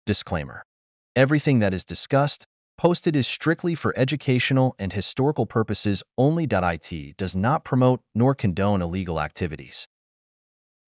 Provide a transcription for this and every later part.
Disclaimer. Everything that is discussed, posted is strictly for educational and historical purposes only. It does not promote nor condone illegal activities.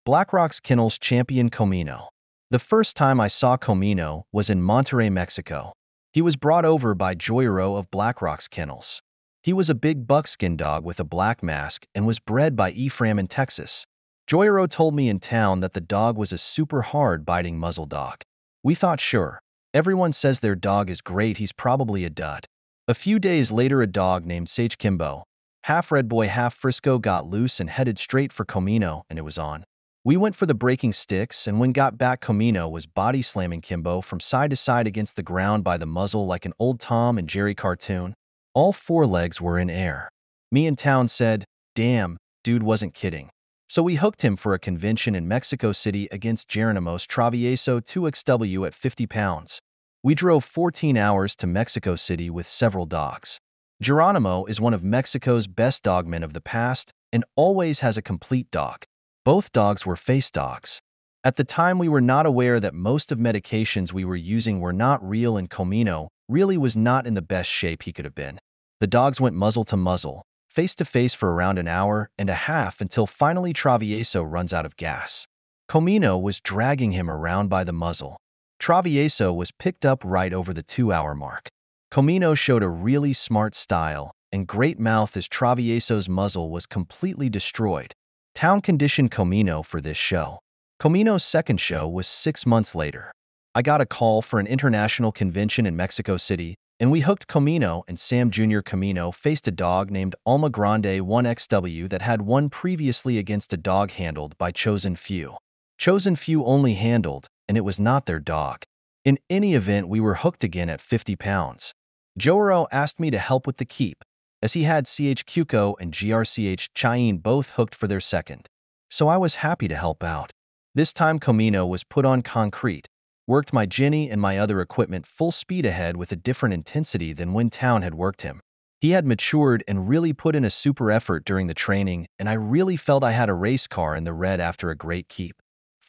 Blackrocks Kennels champion Comino. The first time I saw Comino was in Monterrey, Mexico. He was brought over by Joyero of Blackrocks Kennels. He was a big buckskin dog with a black mask and was bred by Ephraim in Texas. Joyero told me in town that the dog was a super hard biting muzzle dog. We thought sure. Everyone says their dog is great, he's probably a dud. A few days later, a dog named Sage Kimbo, half red boy, half Frisco, got loose and headed straight for Comino, and it was on. We went for the breaking sticks, and when got back, Comino was body slamming Kimbo from side to side against the ground by the muzzle like an old Tom and Jerry cartoon. All four legs were in air. Me in town said, damn, dude wasn't kidding. So we hooked him for a convention in Mexico City against Geronimo's Travieso 2XW at 50 pounds. We drove 14 hours to Mexico City with several dogs. Geronimo is one of Mexico's best dogmen of the past and always has a complete dog. Both dogs were face dogs. At the time, we were not aware that most of medications we were using were not real, and Comino really was not in the best shape he could have been. The dogs went muzzle to muzzle, face to face for around an hour and a half until finally Travieso runs out of gas. Comino was dragging him around by the muzzle. Travieso was picked up right over the 2-hour mark. Comino showed a really smart style and great mouth as Travieso's muzzle was completely destroyed. Town conditioned Comino for this show. Comino's second show was 6 months later. I got a call for an international convention in Mexico City, and we hooked Comino, and Sam Jr. Comino faced a dog named Alma Grande 1XW that had won previously against a dog handled by Chosen Few. Chosen Few only handled, and it was not their dog. In any event, we were hooked again at 50 pounds. Joero asked me to help with the keep, as he had CH Cuco and GRCH Cheyenne both hooked for their second. So I was happy to help out. This time Comino was put on concrete, worked my Jenny and my other equipment full speed ahead with a different intensity than when Town had worked him. He had matured and really put in a super effort during the training, and I really felt I had a race car in the red after a great keep.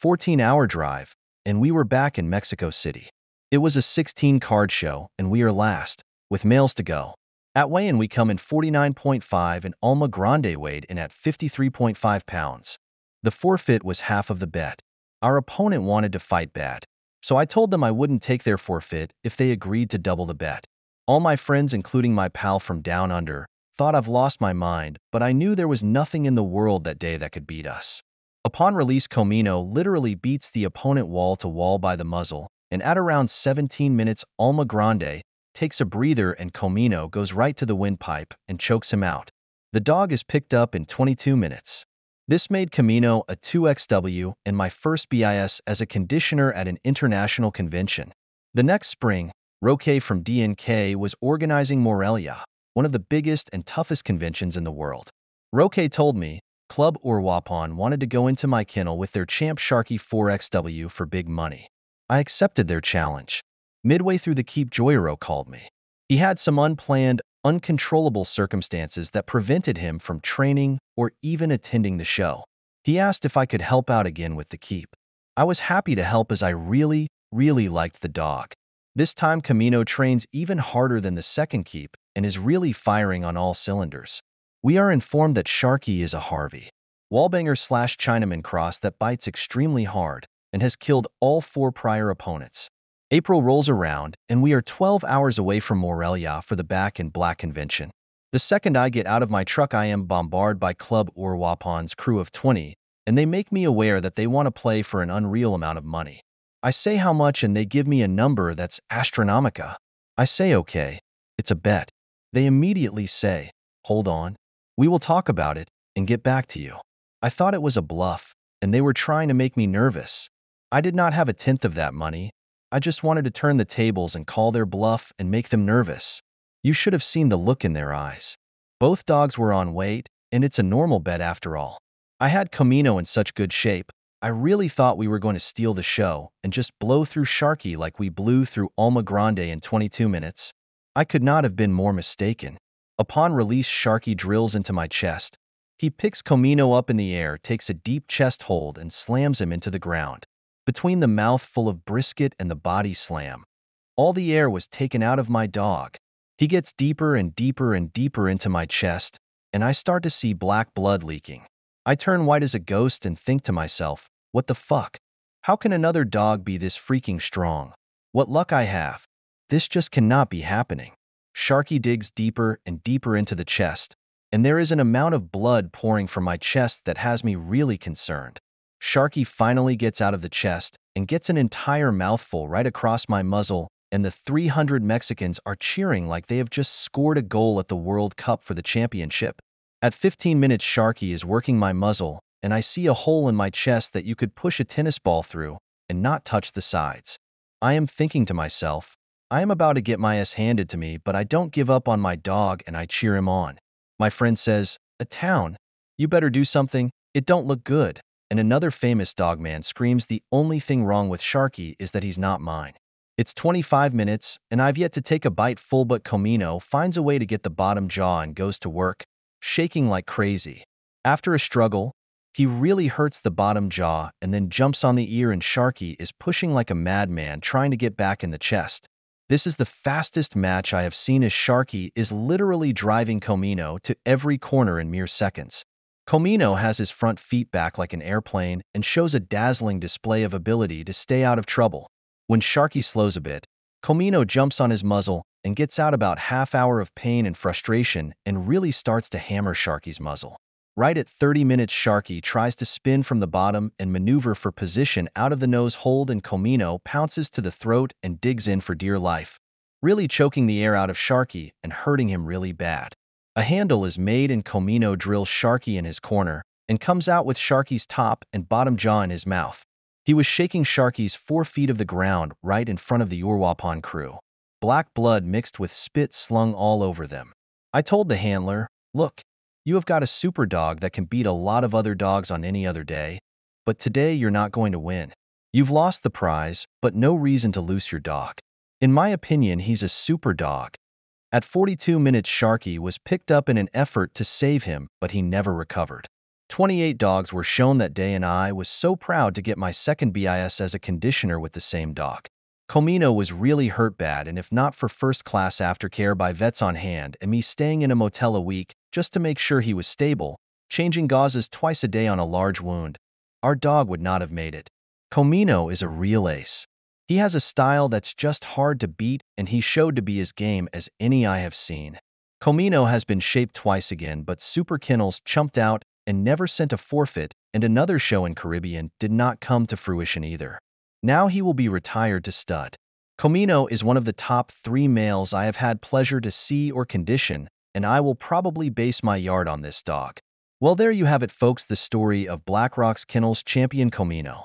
14-hour drive, and we were back in Mexico City. It was a 16-card show, and we are last, with males to go. At weigh-in, we come in 49.5 and Alma Grande weighed in at 53.5 pounds. The forfeit was half of the bet. Our opponent wanted to fight bad, so I told them I wouldn't take their forfeit if they agreed to double the bet. All my friends, including my pal from down under, thought I've lost my mind, but I knew there was nothing in the world that day that could beat us. Upon release, Comino literally beats the opponent wall to wall by the muzzle, and at around 17 minutes, Alma Grande takes a breather and Comino goes right to the windpipe and chokes him out. The dog is picked up in 22 minutes. This made Comino a 2XW and my first BIS as a conditioner at an international convention. The next spring, Roque from DNK was organizing Morelia, one of the biggest and toughest conventions in the world. Roque told me Club Uruapan wanted to go into my kennel with their champ Sharky 4XW for big money. I accepted their challenge. Midway through the keep, Joyero called me. He had some unplanned, uncontrollable circumstances that prevented him from training or even attending the show. He asked if I could help out again with the keep. I was happy to help as I really liked the dog. This time Comino trains even harder than the second keep and is really firing on all cylinders. We are informed that Sharky is a Harvey Wallbanger/Chinaman cross that bites extremely hard and has killed all 4 prior opponents. April rolls around, and we are 12 hours away from Morelia for the Back in Black convention. The second I get out of my truck, I am bombarded by Club Uruapan's crew of 20, and they make me aware that they want to play for an unreal amount of money. I say how much, and they give me a number that's astronomica. I say okay, it's a bet. They immediately say, hold on, we will talk about it and get back to you. I thought it was a bluff, and they were trying to make me nervous. I did not have a tenth of that money. I just wanted to turn the tables and call their bluff and make them nervous. You should have seen the look in their eyes. Both dogs were on weight, and it's a normal bet after all. I had Comino in such good shape, I really thought we were going to steal the show and just blow through Sharky like we blew through Alma Grande in 22 minutes. I could not have been more mistaken. Upon release, Sharky drills into my chest. He picks Comino up in the air, takes a deep chest hold, and slams him into the ground. Between the mouth full of brisket and the body slam, all the air was taken out of my dog. He gets deeper and deeper and deeper into my chest, and I start to see black blood leaking. I turn white as a ghost and think to myself, what the fuck? How can another dog be this freaking strong? What luck I have. This just cannot be happening. Sharky digs deeper and deeper into the chest, and there is an amount of blood pouring from my chest that has me really concerned. Sharky finally gets out of the chest and gets an entire mouthful right across my muzzle, and the 300 Mexicans are cheering like they have just scored a goal at the World Cup for the championship. At 15 minutes, Sharky is working my muzzle, and I see a hole in my chest that you could push a tennis ball through and not touch the sides. I am thinking to myself, I am about to get my ass handed to me, but I don't give up on my dog and I cheer him on. My friend says, "A town? You better do something. It don't look good." And another famous dogman screams, "The only thing wrong with Sharky is that he's not mine." It's 25 minutes, and I've yet to take a bite full, but Comino finds a way to get the bottom jaw and goes to work, shaking like crazy. After a struggle, he really hurts the bottom jaw and then jumps on the ear, and Sharky is pushing like a madman trying to get back in the chest. This is the fastest match I have seen, as Sharky is literally driving Comino to every corner in mere seconds. Comino has his front feet back like an airplane and shows a dazzling display of ability to stay out of trouble. When Sharky slows a bit, Comino jumps on his muzzle and gets out about half hour of pain and frustration and really starts to hammer Sharky's muzzle. Right at 30 minutes, Sharky tries to spin from the bottom and maneuver for position out of the nose hold, and Comino pounces to the throat and digs in for dear life, really choking the air out of Sharky and hurting him really bad. A handle is made and Comino drills Sharky in his corner and comes out with Sharky's top and bottom jaw in his mouth. He was shaking Sharky's 4 feet of the ground right in front of the Urwapan crew. Black blood mixed with spit slung all over them. I told the handler, "Look, you have got a super dog that can beat a lot of other dogs on any other day, but today you're not going to win. You've lost the prize, but no reason to lose your dog. In my opinion, he's a super dog." At 42 minutes, Sharky was picked up in an effort to save him, but he never recovered. 28 dogs were shown that day, and I was so proud to get my second BIS as a conditioner with the same dog. Comino was really hurt bad, and if not for first-class aftercare by vets on hand and me staying in a motel a week just to make sure he was stable, changing gauzes twice a day on a large wound, our dog would not have made it. Comino is a real ace. He has a style that's just hard to beat, and he showed to be as game as any I have seen. Comino has been shaped twice again, but Super Kennels chumped out and never sent a forfeit, and another show in Caribbean did not come to fruition either. Now he will be retired to stud. Comino is one of the top 3 males I have had pleasure to see or condition, and I will probably base my yard on this dog. Well, there you have it, folks, the story of Blackrocks Kennels champion Comino.